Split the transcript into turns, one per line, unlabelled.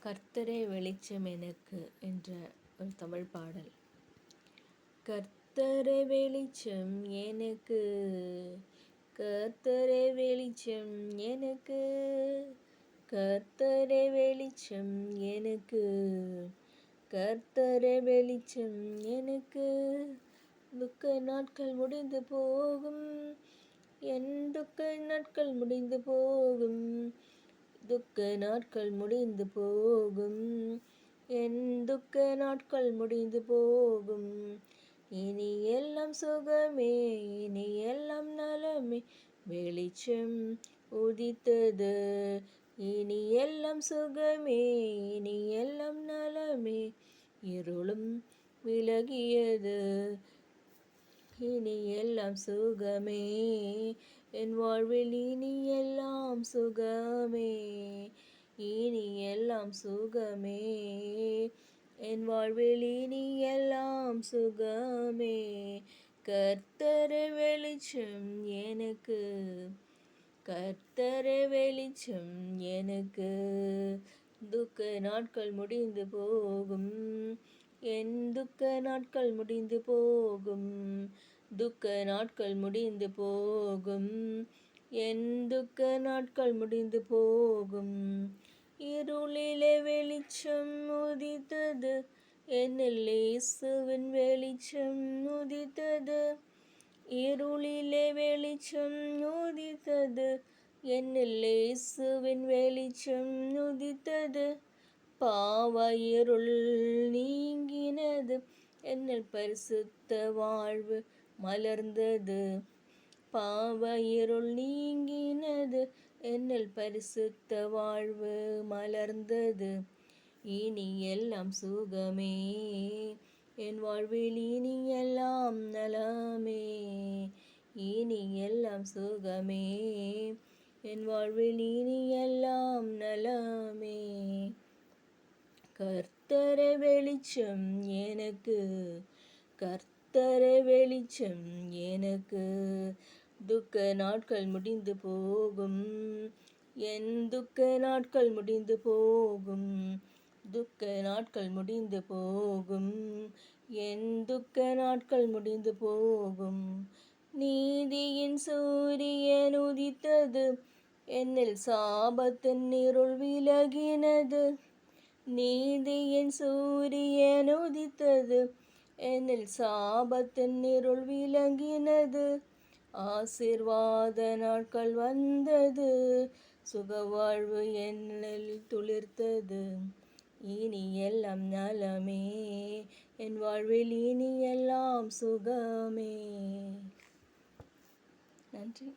கர்த்தரே வெளிச்சம் எனக்கு என்ற ஒரு தமிழ் பாடல். கர்த்தரே வெளிச்சம் எனக்கு, கர்த்தரே வெளிச்சம் எனக்கு, கர்த்தரே வெளிச்சம் எனக்கு, கர்த்தரே வெளிச்சம் எனக்கு. துக்க நாட்கள் முடிந்து போகும், என் துக்க நாட்கள் முடிந்து போகும், துக்க நாட்கள் முடிந்து போகும், என் துக்க நாட்கள் முடிந்து போகும். இனி எல்லாம் சுகமே, இனி எல்லாம் நலமே, வெளிச்சம் உதித்தது. இனி எல்லாம் சுகமே, இனி எல்லாம் நலமே, இருளும் விலகியது. இனி எல்லாம் சுகமே, என் வாழ்வில் இனி எல்லாம் சுகமே, இனி எல்லாம் சுகமே, என் வாழ்வில் இனி எல்லாம் சுகமே. கர்த்தரே வெளிச்சம் எனக்கு, கர்த்தரே வெளிச்சம் எனக்கு. துக்க நாட்கள் முடிந்து போகும், என் துக்க நாட்கள் முடிந்து போகும், துக்க நாட்கள் முடிந்து போகும், என் துக்க நாட்கள் முடிந்து போகும். இருளிலே வெளிச்சம் உதித்தது, என்னில் இயேசுவின் வெளிச்சம் உதித்தது. இருளிலே வெளிச்சம் உதித்தது, என்னில் இயேசுவின் வெளிச்சம் உதித்தது. பாவ இருள் நீங்கினது, என்னில் பரிசுத்த வாழ்வு மலர்ந்தது. பாவ இருள் நீங்கினது, என்னில் பரிசுத்த வாழ்வு மலர்ந்தது. இனி எல்லாம் சுகமே, என் வாழ்வில் இனி எல்லாம் நலமே, இனி எல்லாம் சுகமே, என் வாழ்வில் இனி எல்லாம் நலமே. கர்த்தரே வெளிச்சம் எனக்கு, கர்த்தரே வெளிச்சம் எனக்கு. துக்க நாட்கள் முடிந்து போகும், என் துக்க நாட்கள் முடிந்து போகும், துக்க நாட்கள் முடிந்து போகும், என் துக்க நாட்கள் முடிந்து போகும். நீதியின் சூரியன் உதித்தது, என்னில் சாபத்தின் இருள் விலகினது. நீதியின் சூரியன் உதித்தது, என்னில் சாபத்தின் இருள் விலகினது. ஆசீர்வாத நாட்கள் வந்தது, சுகவாழ்வு என்னில் துளிர்த்தது. இனி எல்லாம் நலமே, என் வாழ்வில் இனி எல்லாம் சுகமே. நன்றி.